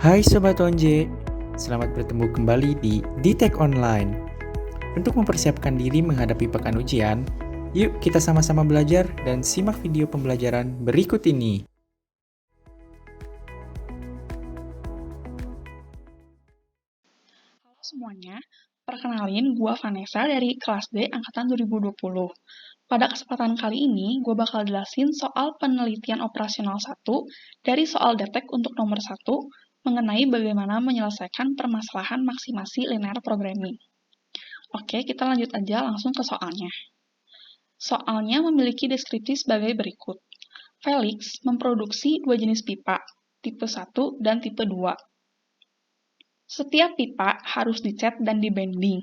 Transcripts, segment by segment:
Hai Sobat Onje, selamat bertemu kembali di Ditek Online. Untuk mempersiapkan diri menghadapi pekan ujian, yuk kita sama-sama belajar dan simak video pembelajaran berikut ini. Halo semuanya, perkenalin gue Vanessa dari kelas D angkatan 2020. Pada kesempatan kali ini, gue bakal jelasin soal penelitian operasional 1 dari soal detek untuk nomor 1 mengenai bagaimana menyelesaikan permasalahan maksimasi linear programming. Oke, kita lanjut aja langsung ke soalnya. Soalnya memiliki deskripsi sebagai berikut. Felix memproduksi dua jenis pipa, tipe 1 dan tipe 2. Setiap pipa harus dicat dan dibending.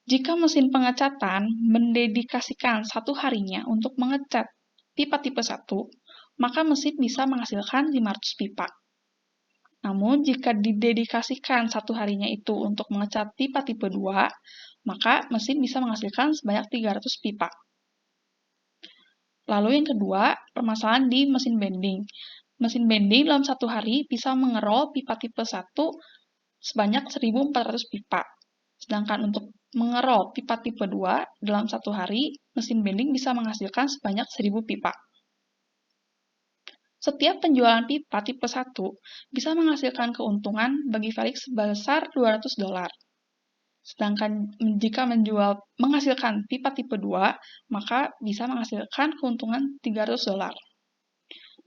Jika mesin pengecatan mendedikasikan satu harinya untuk mengecat pipa tipe 1, maka mesin bisa menghasilkan 500 pipa. Namun, jika didedikasikan satu harinya itu untuk mengecat pipa tipe 2, maka mesin bisa menghasilkan sebanyak 300 pipa. Lalu yang kedua, permasalahan di mesin bending. Mesin bending dalam satu hari bisa mengerol pipa tipe 1 sebanyak 1.400 pipa. Sedangkan untuk mengerol pipa tipe 2 dalam satu hari, mesin bending bisa menghasilkan sebanyak 1.000 pipa. Setiap penjualan pipa tipe 1 bisa menghasilkan keuntungan bagi Felix sebesar $200. Sedangkan jika menghasilkan pipa tipe 2, maka bisa menghasilkan keuntungan $300.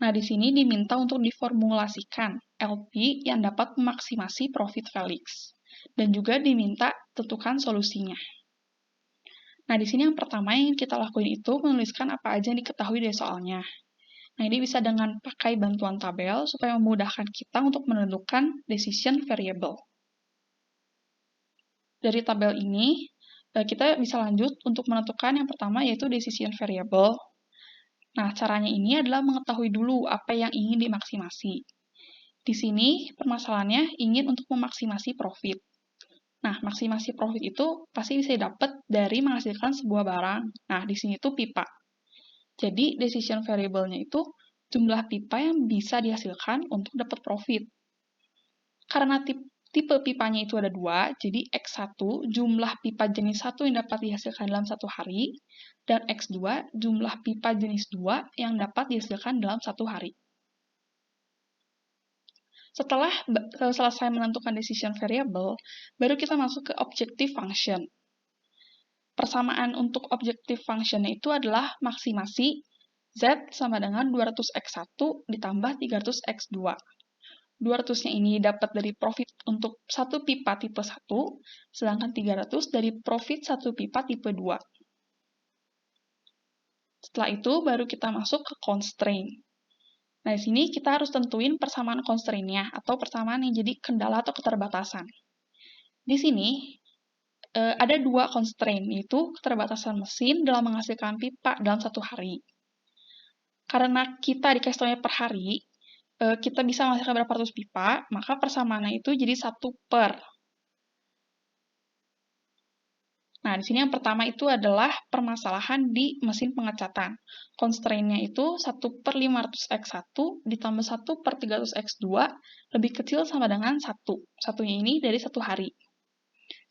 Nah, di sini diminta untuk diformulasikan LP yang dapat memaksimasi profit Felix. Dan juga diminta tentukan solusinya. Nah, di sini yang pertama yang kita lakuin itu menuliskan apa aja yang diketahui dari soalnya. Nah, ini bisa dengan pakai bantuan tabel supaya memudahkan kita untuk menentukan decision variable. Dari tabel ini, kita bisa lanjut untuk menentukan yang pertama yaitu decision variable. Nah, caranya ini adalah mengetahui dulu apa yang ingin dimaksimasi. Di sini, permasalahannya ingin untuk memaksimasi profit. Nah, maksimasi profit itu pasti bisa didapat dari menghasilkan sebuah barang. Nah, di sini tuh pipa. Jadi, decision variable-nya itu jumlah pipa yang bisa dihasilkan untuk dapat profit. Karena tipe pipanya itu ada 2, jadi X1 jumlah pipa jenis 1 yang dapat dihasilkan dalam satu hari, dan X2 jumlah pipa jenis 2 yang dapat dihasilkan dalam satu hari. Setelah selesai menentukan decision variable, baru kita masuk ke objective function. Persamaan untuk objective function itu adalah maksimasi Z sama dengan 200X1 ditambah 300X2. 200-nya ini dapat dari profit untuk satu pipa tipe 1, sedangkan 300 dari profit satu pipa tipe 2. Setelah itu, baru kita masuk ke constraint. Nah, di sini kita harus tentuin persamaan constraint-nya, atau persamaan yang jadi kendala atau keterbatasan. Di sini, ada dua constraint, yaitu keterbatasan mesin dalam menghasilkan pipa dalam satu hari. Karena kita dikasih tahunya per hari, kita bisa menghasilkan berapa ratus pipa, maka persamaannya itu jadi 1 per. Nah, di sini yang pertama itu adalah permasalahan di mesin pengecatan. Constraint-nya itu 1 per 500X1 ditambah 1 per 300X2 lebih kecil sama dengan 1. Satunya ini dari satu hari.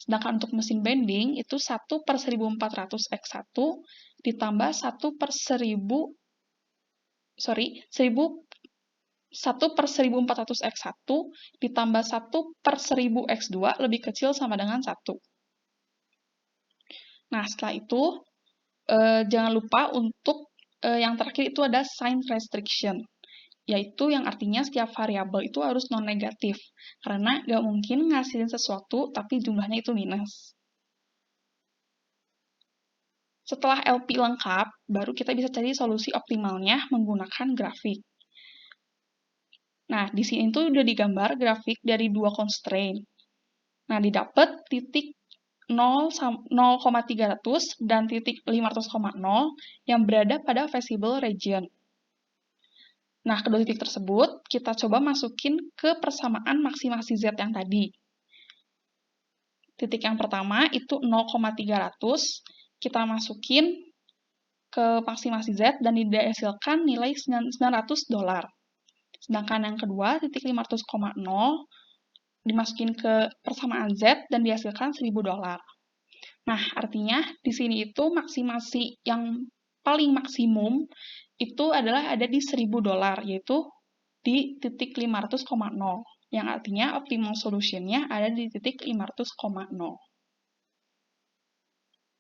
Sedangkan untuk mesin bending itu 1 per 1400X1 ditambah 1 per 1 per 1400X1 ditambah 1 per 1000X2 lebih kecil sama dengan 1. Nah, setelah itu, jangan lupa untuk yang terakhir itu ada sign restriction, yaitu yang artinya setiap variabel itu harus non-negatif, karena nggak mungkin ngasilin sesuatu tapi jumlahnya itu minus. Setelah LP lengkap, baru kita bisa cari solusi optimalnya menggunakan grafik. Nah, di sini itu udah digambar grafik dari dua constraint. Nah, didapat titik 0,300 dan titik 500,0 yang berada pada visible region. Nah, kedua titik tersebut kita coba masukin ke persamaan maksimasi Z yang tadi. Titik yang pertama itu 0,300, kita masukin ke maksimasi Z dan dihasilkan nilai $900. Sedangkan yang kedua, titik 500,0 dimasukin ke persamaan Z dan dihasilkan $1.000. Nah, artinya di sini itu maksimasi yang paling maksimum itu adalah ada di $1.000, yaitu di titik 500,0, yang artinya optimal solution-nya ada di titik 500,0.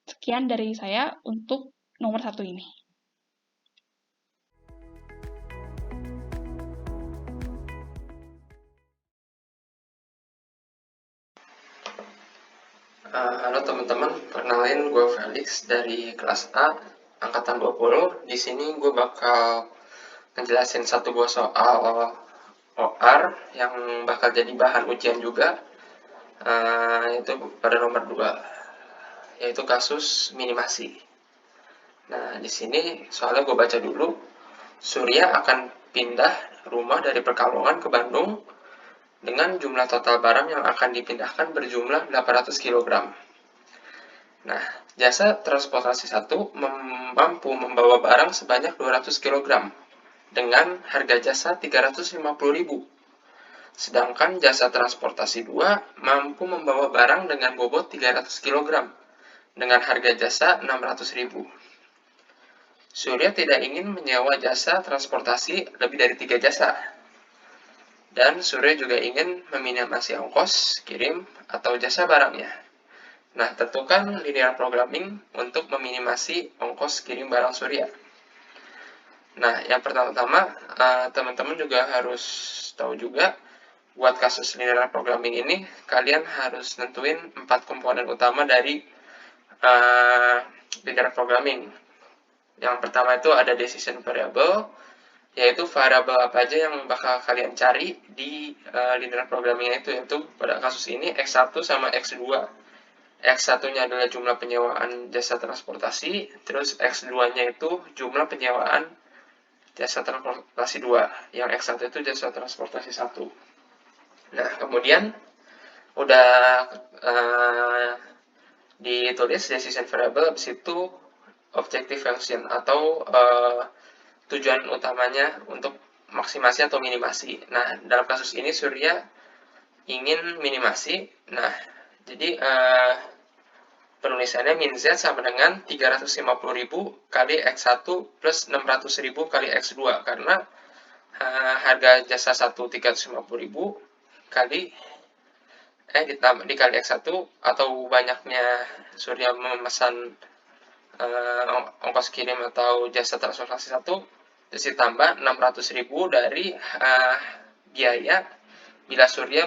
Sekian dari saya untuk nomor 1 ini. Halo teman-teman, perkenalin gue Felix dari kelas A, angkatan 20. Di sini gue bakal ngejelasin satu buah soal OR yang bakal jadi bahan ujian juga, yaitu pada nomor 2, yaitu kasus minimasi. Nah, di sini soalnya gue baca dulu. Surya akan pindah rumah dari Pekalongan ke Bandung dengan jumlah total barang yang akan dipindahkan berjumlah 800 kg. Nah, jasa transportasi 1 mampu membawa barang sebanyak 200 kg dengan harga jasa 350.000. Sedangkan jasa transportasi 2 mampu membawa barang dengan bobot 300 kg dengan harga jasa 600.000. Surya tidak ingin menyewa jasa transportasi lebih dari 3 jasa. Dan Surya juga ingin meminimasi ongkos kirim atau jasa barangnya. Nah, tentukan linear programming untuk meminimasi ongkos kirim barang Surya. Nah, yang pertama-tama, teman-teman juga harus tahu juga, buat kasus linear programming ini, kalian harus nentuin 4 komponen utama dari linear programming. Yang pertama itu ada decision variable, yaitu variabel apa aja yang bakal kalian cari di linear programming itu, yaitu pada kasus ini X1 sama X2. X1-nya adalah jumlah penyewaan jasa transportasi, terus X2-nya itu jumlah penyewaan jasa transportasi 2, yang X1 itu jasa transportasi 1. Nah, kemudian udah ditulis decision variable, habis itu objective function atau tujuan utamanya untuk maksimasi atau minimasi. Nah, dalam kasus ini Surya ingin minimasi. Nah, jadi penulisannya min Z sama dengan 350.000 kali X1 plus 600.000 kali X2, karena harga jasa 1 350.000 kali dikali X1, atau banyaknya Surya memesan ongkos kirim atau jasa transportasi 1, terus ditambah 600.000 dari biaya bila Surya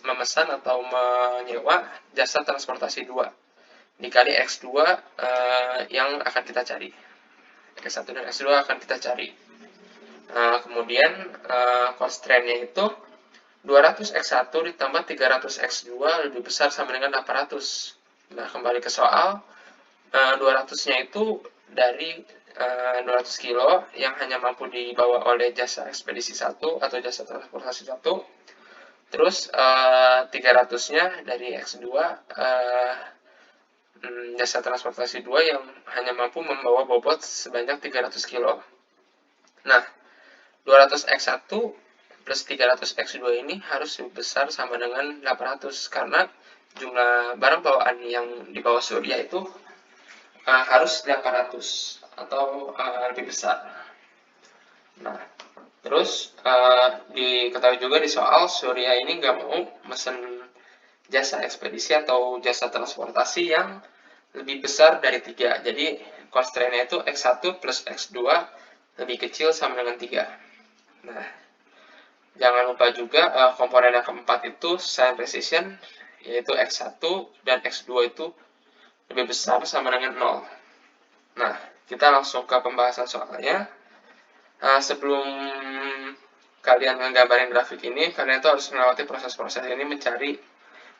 memesan atau menyewa jasa transportasi 2 dikali X2 yang akan kita cari. X1 dan X2 akan kita cari. Kemudian constraint-nya itu 200 X1 ditambah 300 X2 lebih besar sama dengan 800. Nah, kembali ke soal, 200-nya itu dari 200 kilo yang hanya mampu dibawa oleh jasa ekspedisi 1 atau jasa transportasi 1. Terus 300-nya dari X2, jasa transportasi 2 yang hanya mampu membawa bobot sebanyak 300 kilo. Nah, 200 X1 plus 300 X2 ini harus lebih besar sama dengan 800, karena jumlah barang bawaan yang dibawa Surya itu harus 800 atau lebih besar. Nah, terus diketahui juga di soal Surya ini nggak mau mesen jasa ekspedisi atau jasa transportasi yang lebih besar dari 3. Jadi constraint-nya itu X1 plus X2 lebih kecil sama dengan 3. Nah, jangan lupa juga komponen yang keempat itu sign precision, yaitu X1 dan X2 itu lebih besar sama dengan 0. Nah, kita langsung ke pembahasan soalnya. Sebelum kalian menggambarin grafik ini, kalian itu harus melewati proses-proses ini, mencari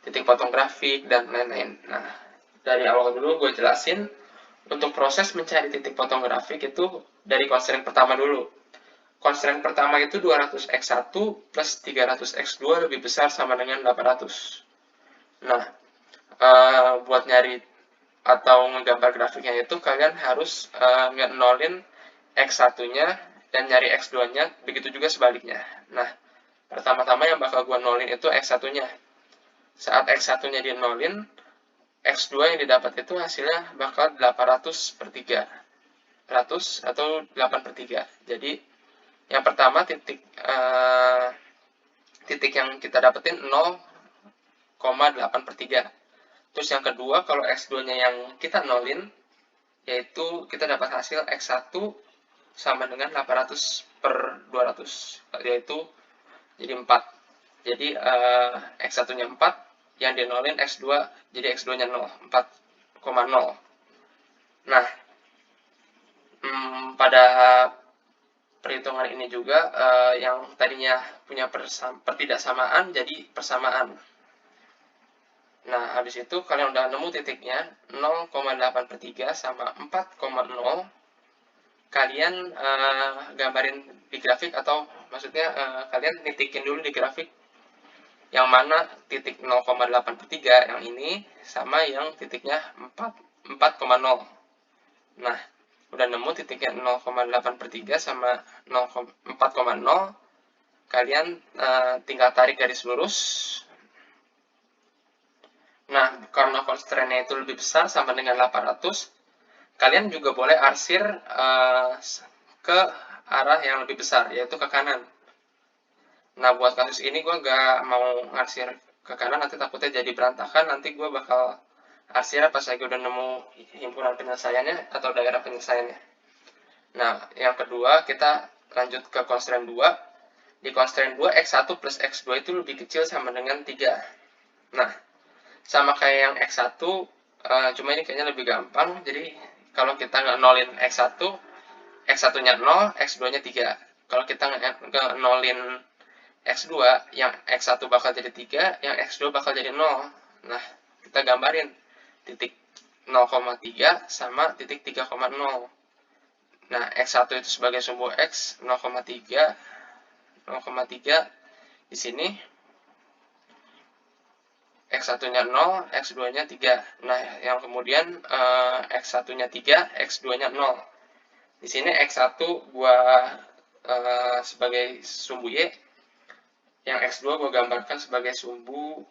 titik potong grafik dan lain-lain. Nah, dari awal dulu gue jelasin, untuk proses mencari titik potong grafik itu dari constraint pertama dulu. Constraint pertama itu 200 X1 plus 300 X2 lebih besar sama dengan 800. Nah, buat nyari atau menggambar grafiknya itu kalian harus nge-nolin X1-nya dan nyari X2-nya, begitu juga sebaliknya. Nah, pertama-tama yang bakal gue nolin itu X1-nya. Saat X1-nya di nolin, X2 yang didapat itu hasilnya bakal 800 per 3. 100 atau 8 per 3. Jadi, yang pertama titik yang kita dapetin 0,8 per 3. Terus yang kedua, kalau X2-nya yang kita nolin, yaitu kita dapat hasil X1 sama dengan 800 per 200, yaitu jadi 4. Jadi X1-nya 4, yang dinolin X2, jadi X2-nya 0, 4,0. Nah, pada perhitungan ini juga yang tadinya punya pertidaksamaan jadi persamaan. Nah, habis itu kalian udah nemu titiknya 0,8 per 3 sama 4,0. Kalian gambarin di grafik, atau maksudnya kalian nitikin dulu di grafik yang mana titik 0,8 per 3 yang ini sama yang titiknya 4,0. Nah, udah nemu titiknya 0,8 per 3 sama 4,0, kalian tinggal tarik garis lurus. Nah, karena constraint-nya itu lebih besar sama dengan 800, kalian juga boleh arsir ke arah yang lebih besar, yaitu ke kanan. Nah, buat kasus ini gue gak mau ngarsir ke kanan, nanti takutnya jadi berantakan. Nanti gue bakal arsir pas lagi udah nemu himpunan penyelesaiannya atau daerah penyelesaiannya. Nah, yang kedua kita lanjut ke constraint 2. Di constraint 2, X1 plus X2 itu lebih kecil sama dengan 3. Nah, sama kayak yang X1, cuma ini kayaknya lebih gampang. Jadi, kalau kita nggak nolin X1, X1-nya 0, X2-nya 3. Kalau kita nggak nolin X2, yang X1 bakal jadi 3, yang X2 bakal jadi 0. Nah, kita gambarin titik 0,3 sama titik 3,0. Nah, X1 itu sebagai sumbu X, 0,3 di sini. X1-nya 0, X2-nya 3. Nah, yang kemudian X1-nya 3, X2-nya 0. Di sini X1 gua sebagai sumbu Y, yang X2 gue gambarkan sebagai sumbu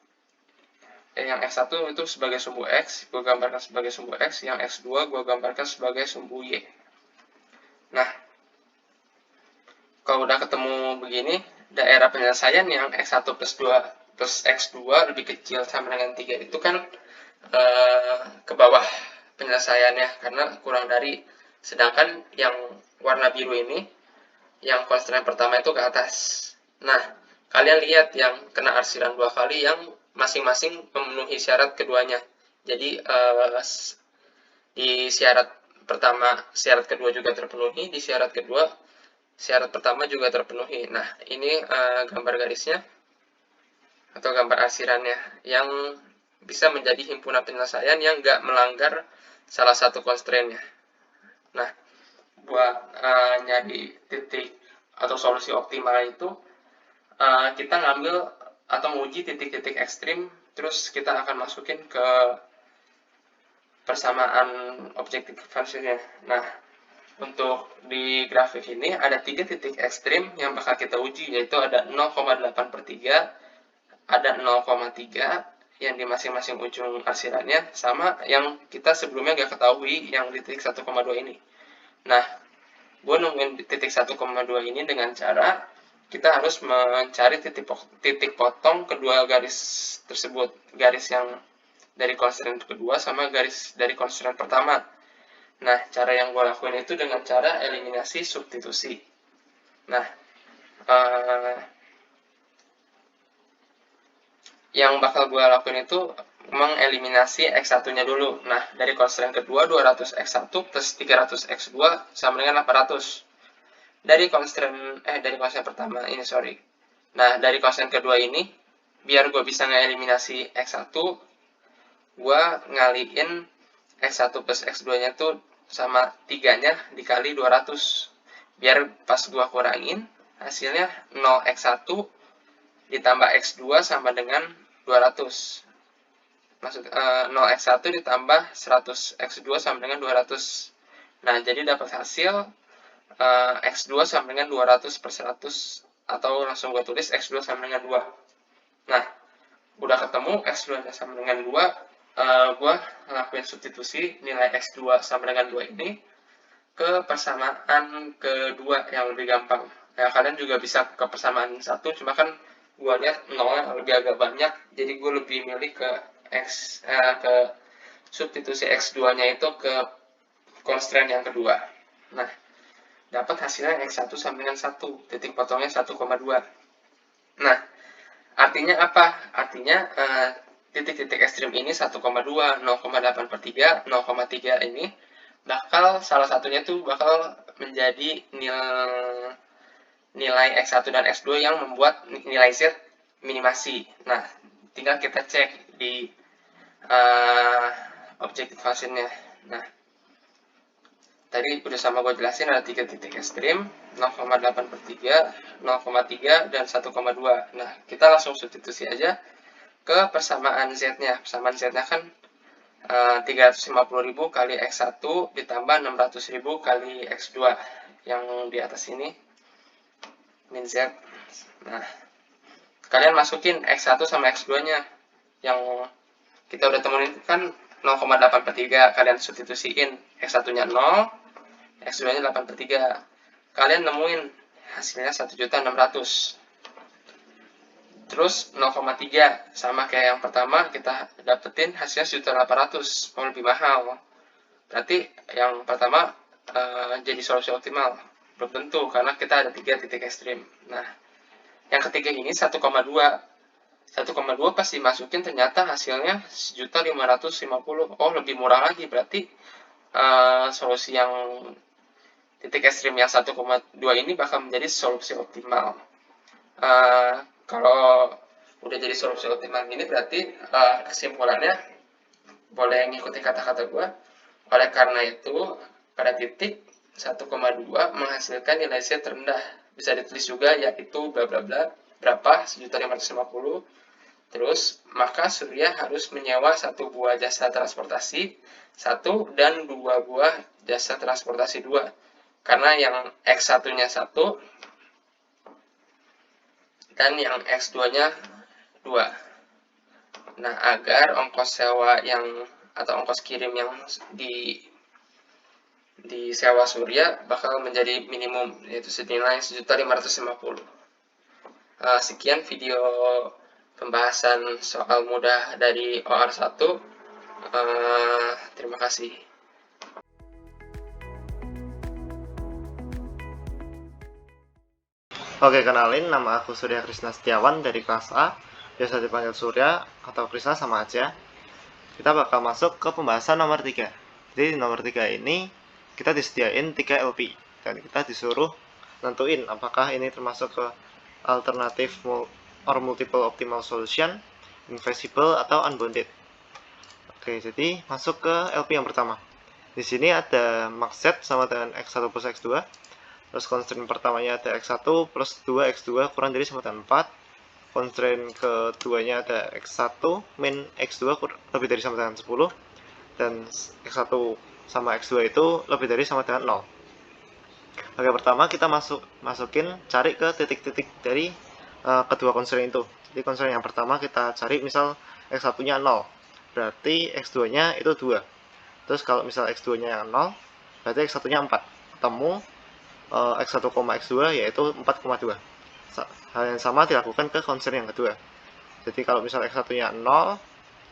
yang X1 itu sebagai sumbu X, gue gambarkan sebagai sumbu X, yang X2 gue gambarkan sebagai sumbu Y. Nah, kalau udah ketemu begini, daerah penyelesaian yang X1 plus 2 plus X2 lebih kecil sama dengan 3 itu kan ke bawah penyelesaiannya, karena kurang dari. Sedangkan yang warna biru ini, yang constraint pertama itu ke atas. Nah, kalian lihat yang kena arsiran 2 kali yang masing-masing memenuhi syarat keduanya. Jadi di syarat pertama, syarat kedua juga terpenuhi, di syarat kedua, syarat pertama juga terpenuhi. Nah, ini gambar garisnya atau gambar arsirannya yang bisa menjadi himpunan penyelesaian yang nggak melanggar salah satu constraint-nya. Nah, buat nyari titik atau solusi optimal itu, kita ngambil atau menguji titik-titik ekstrim, terus kita akan masukin ke persamaan objektif functionnya. Nah, untuk di grafik ini ada 3 titik ekstrim yang bakal kita uji, yaitu ada 0,8 per 3, ada 0,3 yang di masing-masing ujung arsirannya, sama yang kita sebelumnya gak ketahui yang di titik 1,2 ini. Nah, gue nemuin titik 1,2 ini dengan cara kita harus mencari titik potong kedua garis tersebut, garis yang dari constraint kedua sama garis dari constraint pertama. Nah, cara yang gue lakuin itu dengan cara eliminasi substitusi. Nah, yang bakal gue lakuin itu mengeliminasi X1-nya dulu. Nah, dari constraint kedua 200 X1 plus 300 X2 sama dengan 800. Dari constraint pertama ini, sorry. Nah, dari constraint kedua ini, biar gue bisa ngeliminasi X1, gue ngaliin X1 plus X2-nya tuh sama 3-nya dikali 200. Biar pas gue kurangin, hasilnya 0x1 ditambah x2 sama dengan 200. Maksud 0x1 ditambah 100x2 sama dengan 200. Nah, jadi dapat hasil X2 sama dengan 200 per 100, atau langsung gue tulis X2 sama dengan 2. Nah, udah ketemu X2 nya sama dengan 2, gue ngelakuin substitusi nilai X2 sama dengan 2 ini ke persamaan kedua yang lebih gampang. Ya, kalian juga bisa ke persamaan 1, cuma kan gue lihat 0 lebih agak banyak, jadi gue lebih milih ke ke substitusi X2 nya itu ke constraint yang kedua. Nah, dapat hasilnya X1 sama dengan 1, titik potongnya 1,2. Nah, artinya apa? Artinya titik-titik ekstrim ini 1,2, 0,8 per 3, 0,3 ini bakal salah satunya tuh bakal menjadi nilai X1 dan X2 yang membuat nilai Z minimasi. Nah, tinggal kita cek di objective functionnya. Nah, tadi udah sama gue jelasin ada 3 titik ekstrim, 0,8 per 3, 0,3, dan 1,2. Nah, kita langsung substitusi aja ke persamaan Z-nya. Persamaan Z-nya kan 350.000 kali X1 ditambah 600.000 kali X2 yang di atas ini, min Z. Nah, kalian masukin X1 sama X2-nya yang kita udah temuin kan 0,8 per 3, kalian substitusiin X1-nya 0, X2-nya 8 per 3. Kalian nemuin hasilnya 1.600.000. Terus 0,3 sama kayak yang pertama, kita dapetin hasilnya 1.800.000, mau lebih mahal. Berarti yang pertama jadi solusi optimal. Belum tentu, karena kita ada 3 titik ekstrim. Nah, yang ketiga ini 1,2 pas dimasukin ternyata hasilnya 1.550.000. Oh, lebih murah lagi. Berarti solusi yang titik ekstrim yang 1,2 ini bakal menjadi solusi optimal. Kalau udah jadi solusi optimal ini berarti kesimpulannya boleh ngikuti kata-kata gue. Oleh karena itu, pada titik 1,2 menghasilkan nilai Z terendah. Bisa ditulis juga yaitu bla bla bla berapa, 1.550. Terus, maka Surya harus menyewa 1 buah jasa transportasi 1 dan 2 buah jasa transportasi 2. Karena yang X1-nya 1 dan yang X2-nya 2. Nah, agar ongkos sewa atau ongkos kirim yang disewa Surya bakal menjadi minimum, yaitu senilai 1.550.000. Sekian video pembahasan soal mudah dari OR1. Terima kasih. Oke, kenalin, nama aku Surya Krisna Setiawan dari kelas A, biasa dipanggil Surya atau Krisna sama aja. Kita bakal masuk ke pembahasan nomor 3. Jadi nomor 3 ini kita disediain 3 LP dan kita disuruh nentuin apakah ini termasuk ke alternatif or multiple optimal solution, invisible atau unbounded. Oke, jadi masuk ke LP yang pertama. Di sini ada max Z sama dengan X1 plus X2. Terus constraint pertamanya ada X1 plus 2 X2 kurang dari sama dengan 4. Constraint keduanya ada X1 min X2 lebih dari sama dengan 10. Dan X1 sama X2 itu lebih dari sama dengan 0. Oke, pertama kita masukin cari ke titik-titik dari kedua constraint itu. Jadi constraint yang pertama kita cari misal X1-nya 0. Berarti X2-nya itu 2. Terus kalau misal X2-nya 0, berarti X1-nya 4. Ketemu X1, X2 yaitu 4,2. Hal yang sama dilakukan ke constraint yang kedua. Jadi kalau misal X1-nya 0,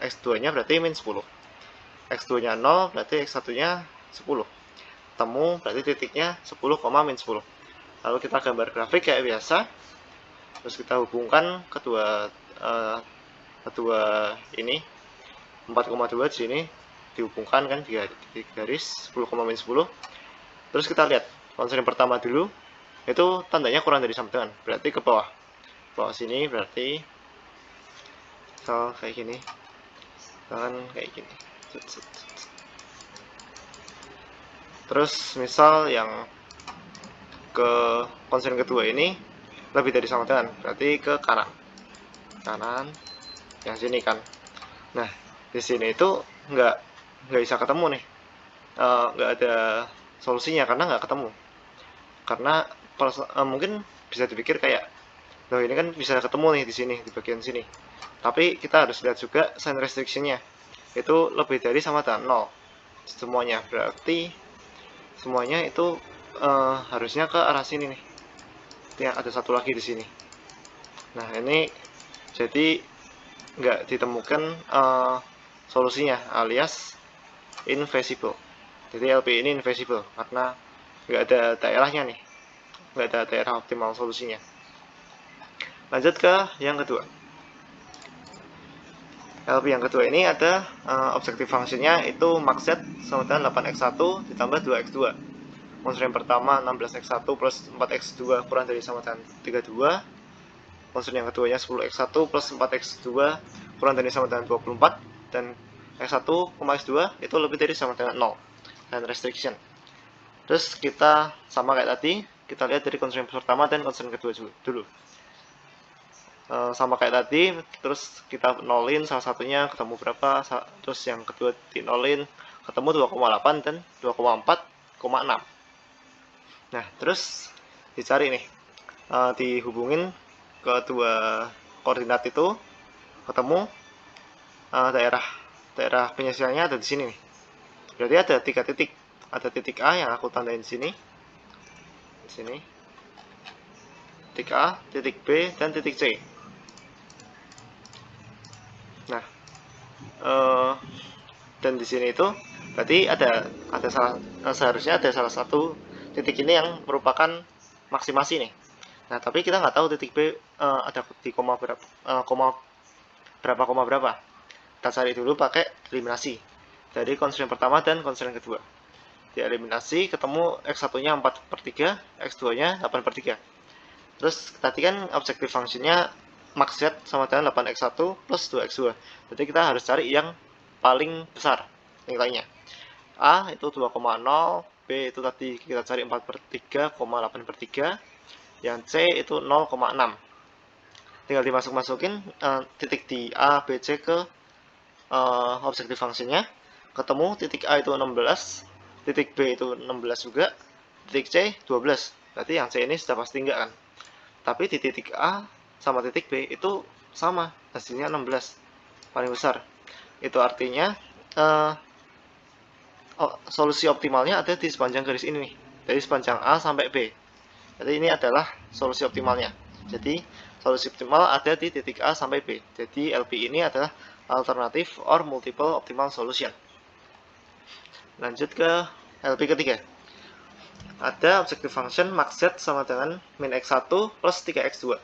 X2-nya berarti min 10. X2-nya 0, berarti X1-nya 10. Temu berarti titiknya 10, min 10. Lalu kita gambar grafik kayak biasa. Terus kita hubungkan kedua ini 4,2 di sini dihubungkan kan di garis 10, min 10. Terus kita lihat constraint pertama dulu, itu tandanya kurang dari sama dengan, berarti ke bawah. Bawah sini berarti misal kayak gini, dan kayak gini. Terus misal yang ke constraint kedua ini lebih dari sama dengan, berarti ke kanan. Yang sini kan. Nah, di sini itu nggak bisa ketemu nih, nggak ada solusinya karena nggak ketemu. Karena mungkin bisa dipikir kayak, loh ini kan bisa ketemu nih di sini, di bagian sini. Tapi kita harus lihat juga sign restriction-nya. Itu lebih dari sama dengan 0 semuanya. Berarti semuanya itu harusnya ke arah sini nih. Ada satu lagi di sini. Nah, ini jadi nggak ditemukan solusinya, alias invisible. Jadi LP ini invisible karena nggak ada daerahnya nih, nggak ada daerah optimal solusinya. Lanjut ke yang kedua. LP yang kedua ini ada objective functionnya itu max z sama dengan 8x1 ditambah 2x2. Unsur yang pertama 16x1 plus 4x2 kurang dari sama dengan 32. Unsur yang keduanya 10x1 plus 4x2 kurang dari sama dengan 24. Dan x1, x2 itu lebih dari sama dengan 0. Dan restriction. Terus kita sama kayak tadi, kita lihat dari concern pertama dan concern kedua dulu. Sama kayak tadi, terus kita nolin salah satunya ketemu berapa, terus yang kedua di nolin ketemu 2,8 dan 2,4,6. Nah, terus dicari nih, dihubungin kedua koordinat itu, ketemu daerah penyelesaiannya ada di sini nih. Berarti ada 3 titik. Ada titik A yang aku tandain di sini. Di sini. Titik A, titik B, dan titik C. Nah, dan di sini itu berarti seharusnya ada salah satu titik ini yang merupakan maksimasi nih. Nah, tapi kita nggak tahu titik B ada di koma berapa. Kita cari dulu pakai eliminasi dari constraint pertama dan constraint kedua. Dieliminasi ketemu x1-nya 4/3, x2-nya 8/3. Terus tadi kan objective function-nya max z sama dengan 8x1 plus 2x2. Jadi kita harus cari yang paling besar nilainya. A itu 2,0, B itu tadi kita cari 4/3, 8/3, yang C itu 0,6. Tinggal dimasuk-masukin titik di A, B, C ke objective function-nya. Ketemu titik A itu 16, titik B itu 16 juga, titik C 12. Berarti yang C ini sudah pasti enggak kan. Tapi di titik A sama titik B itu sama, hasilnya 16, paling besar. Itu artinya solusi optimalnya ada di sepanjang garis ini nih, dari sepanjang A sampai B. Jadi ini adalah solusi optimalnya. Jadi solusi optimal ada di titik A sampai B. Jadi LP ini adalah alternative or multiple optimal solution. Lanjut ke LP ketiga. Ada objective function max z sama dengan min x1 plus 3x2.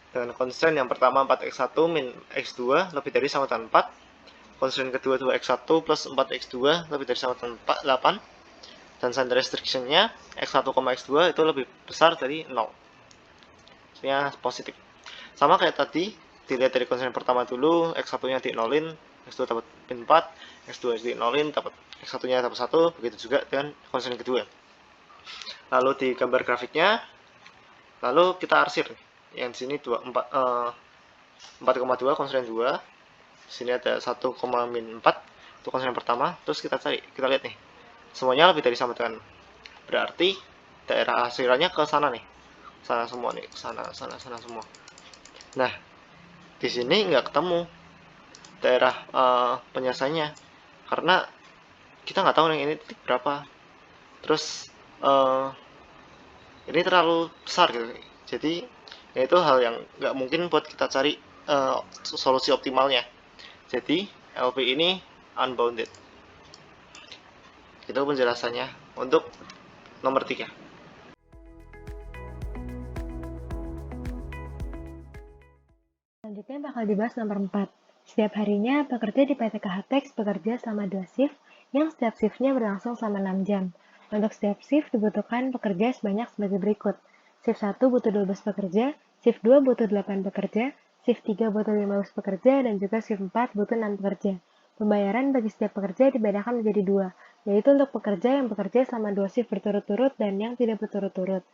Dengan constraint yang pertama 4x1 min x2 lebih dari sama dengan 4. Constraint kedua 2x1 plus 4x2 lebih dari sama dengan 8. Dan sign restriction-nya x1, x2 itu lebih besar dari 0. Artinya positif. Sama kayak tadi, dilihat dari constraint pertama dulu, x1-nya di nolin, x2 dapat min 4, x2 di nolin, dapat x1-nya dapat 1, begitu juga dengan constraint kedua. Lalu di gambar grafiknya, lalu kita arsir. Yang di sini 4,2 constraint 2. Di sini ada 1, min 4, itu constraint pertama. Terus kita cari, kita lihat nih. Semuanya lebih dari sama dengan. Berarti daerah arsirannya ke sana nih. Sana semua nih, sana semua. Nah, di sini nggak ketemu daerah penyelesaiannya karena kita nggak tahu yang ini titik berapa. Terus ini terlalu besar gitu. Jadi itu hal yang nggak mungkin buat kita cari solusi optimalnya. Jadi LP ini unbounded. Itu penjelasannya untuk nomor 3. Selanjutnya bakal dibahas nomor 4. Setiap harinya, pekerja di PT KHTEX bekerja selama 2 shift, yang setiap shiftnya berlangsung selama 6 jam. Untuk setiap shift dibutuhkan pekerja sebanyak sebagai berikut. Shift 1 butuh 12 pekerja, shift 2 butuh 8 pekerja, shift 3 butuh 15 pekerja, dan juga shift 4 butuh 6 pekerja. Pembayaran bagi setiap pekerja dibedakan menjadi 2, yaitu untuk pekerja yang bekerja selama 2 shift berturut-turut dan yang tidak berturut-turut.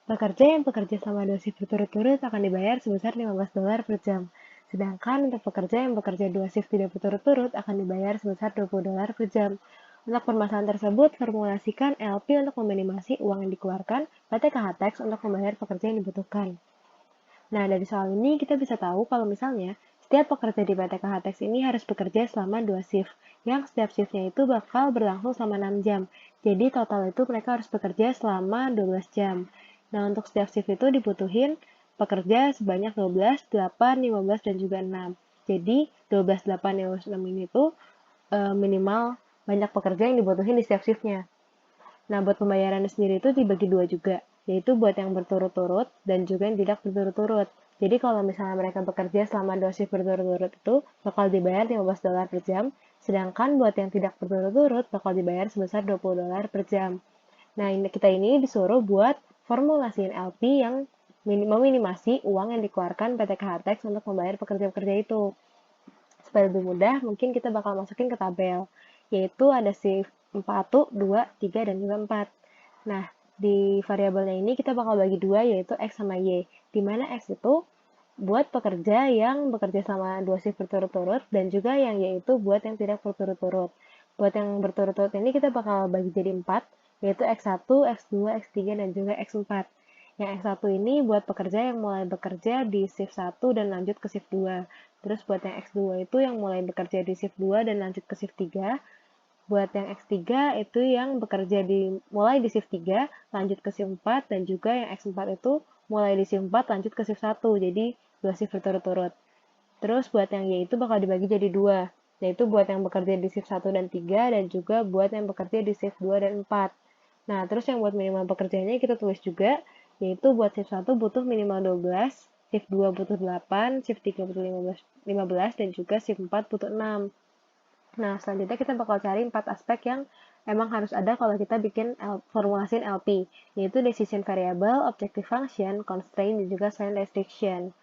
Pekerja yang bekerja selama 2 shift berturut-turut akan dibayar sebesar $15 per jam. Sedangkan untuk pekerja yang bekerja 2 shift tidak berturut-turut akan dibayar sebesar $20 per jam. Untuk permasalahan tersebut, formulasikan LP untuk meminimasi uang yang dikeluarkan, PTKH Tax untuk membayar pekerja yang dibutuhkan. Nah, dari soal ini kita bisa tahu kalau misalnya setiap pekerja di PTKH Tax ini harus bekerja selama 2 shift, yang setiap shiftnya itu bakal berlangsung selama 6 jam. Jadi total itu mereka harus bekerja selama 12 jam. Nah, untuk setiap shift itu dibutuhin pekerja sebanyak 12, 8, 15, dan juga 6. Jadi 12, 8, 15, 6 ini tuh minimal banyak pekerja yang dibutuhin di setiap shiftnya. Nah, buat pembayarannya sendiri itu dibagi 2 juga, yaitu buat yang berturut-turut dan juga yang tidak berturut-turut. Jadi kalau misalnya mereka bekerja selama 2 shift berturut-turut itu bakal dibayar $15 per jam, sedangkan buat yang tidak berturut-turut bakal dibayar sebesar $20 per jam. Nah, kita ini disuruh buat formulasiin LP yang meminimasi uang yang dikeluarkan PTKH Tax untuk membayar pekerja-pekerja itu. Supaya lebih mudah, mungkin kita bakal masukin ke tabel, yaitu ada shift 1, 2, 3, dan juga 4. Nah, di variabelnya ini kita bakal bagi 2, yaitu X sama Y, di mana X itu buat pekerja yang bekerja selama 2 shift berturut-turut, dan juga yang Y itu buat yang tidak berturut-turut. Buat yang berturut-turut ini kita bakal bagi jadi 4, yaitu X1, X2, X3, dan juga X4. Yang X1 ini buat pekerja yang mulai bekerja di shift 1 dan lanjut ke shift 2. Terus buat yang X2 itu yang mulai bekerja di shift 2 dan lanjut ke shift 3. Buat yang X3 itu yang bekerja mulai di shift 3, lanjut ke shift 4, dan juga yang X4 itu mulai di shift 4, lanjut ke shift 1, jadi 2 shift berturut-turut. Terus buat yang Y itu bakal dibagi jadi 2, yaitu buat yang bekerja di shift 1 dan 3, dan juga buat yang bekerja di shift 2 dan 4. Nah, terus yang buat minimal pekerjanya kita tulis juga, yaitu buat shift 1 butuh minimal 12, shift 2 butuh 8, shift 3 butuh 15, dan juga shift 4 butuh 6. Nah, selanjutnya kita bakal cari 4 aspek yang emang harus ada kalau kita bikin formulasiin LP, yaitu decision variable, objective function, constraint, dan juga sign restriction.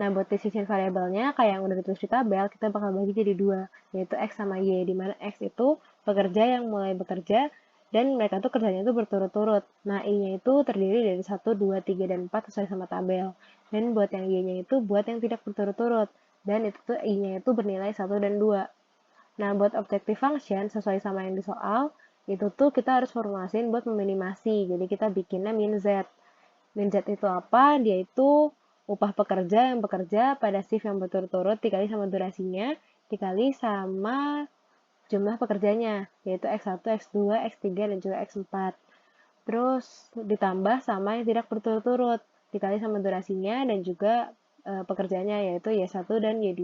Nah, buat decision variabelnya, kayak yang udah ditulis di tabel, kita bakal bagi jadi 2, yaitu X sama Y, di mana X itu pekerja yang mulai bekerja, dan mereka tuh kerjanya itu berturut-turut. Nah, I-nya itu terdiri dari 1, 2, 3, dan 4 sesuai sama tabel. Dan buat yang Y-nya itu buat yang tidak berturut-turut. Dan itu tuh I-nya itu bernilai 1 dan 2. Nah, buat objective function, sesuai sama yang di soal, itu tuh kita harus formulasiin buat meminimasi. Jadi kita bikinnya min Z. Min Z itu apa? Dia itu upah pekerja yang bekerja pada shift yang berturut-turut dikali sama durasinya, dikali sama jumlah pekerjanya, yaitu X1, X2, X3, dan juga X4. Terus ditambah sama yang tidak berturut-turut, dikali sama durasinya dan juga pekerjanya, yaitu Y1 dan Y2.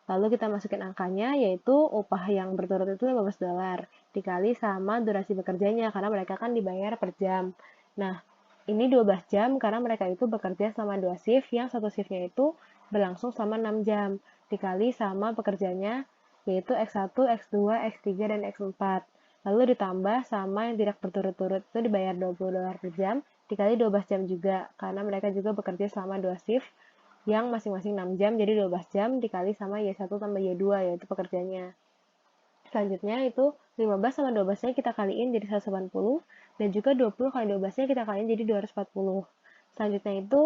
Lalu kita masukin angkanya, yaitu upah yang berturut itu $15, dikali sama durasi bekerjanya, karena mereka kan dibayar per jam. Nah, ini 12 jam karena mereka itu bekerja selama 2 shift, yang satu shiftnya itu berlangsung selama 6 jam, dikali sama pekerjanya, yaitu X1, X2, X3, dan X4. Lalu ditambah sama yang tidak berturut-turut itu dibayar $20 per jam, dikali 12 jam juga, karena mereka juga bekerja selama 2 shift, yang masing-masing 6 jam, jadi 12 jam dikali sama Y1 tambah Y2, yaitu pekerjanya. Selanjutnya itu 15 sama 12-nya kita kaliin jadi 180, dan juga 20 kali 12-nya kita kaliin jadi 240. Selanjutnya itu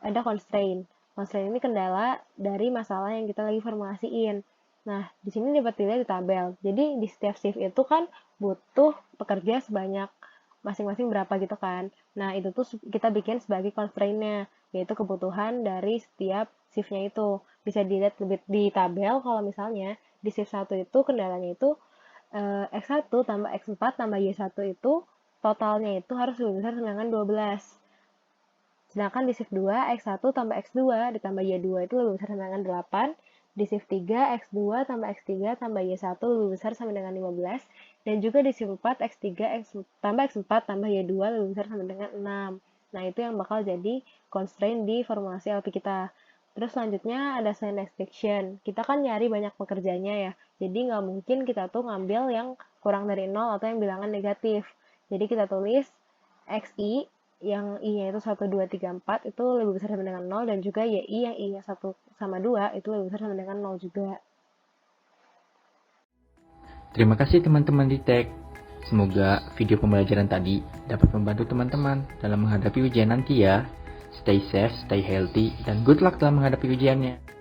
ada constraint. Constraint ini kendala dari masalah yang kita lagi formulasiin. Nah, di sini dapat dilihat di tabel. Jadi, di setiap shift itu kan butuh pekerja sebanyak masing-masing berapa gitu kan. Nah, itu tuh kita bikin sebagai constraint-nya, yaitu kebutuhan dari setiap shift-nya itu. Bisa dilihat lebih di tabel kalau misalnya di shift 1 itu kendalanya itu X1 tambah X4 tambah Y1 itu totalnya itu harus lebih besar dengan 12. Sedangkan di shift 2, X1 tambah X2 ditambah Y2 itu lebih besar dengan 8. Di shift 3, X2 tambah X3 tambah Y1 lebih besar sama dengan 15. Dan juga di shift 4, X3 tambah X4 tambah Y2 lebih besar sama dengan 6. Nah, itu yang bakal jadi constraint di formulasi LP kita. Terus selanjutnya ada sign restriction. Kita kan nyari banyak pekerjanya ya. Jadi nggak mungkin kita tuh ngambil yang kurang dari 0 atau yang bilangan negatif. Jadi kita tulis XI yang I-nya itu 1, 2, 3, 4 itu lebih besar sama dengan 0, dan juga YI yang I-nya 1 sama 2 itu lebih besar sama dengan 0 juga. Terima kasih teman-teman di Tech. Semoga video pembelajaran tadi dapat membantu teman-teman dalam menghadapi ujian nanti ya. Stay safe, stay healthy, dan good luck dalam menghadapi ujiannya.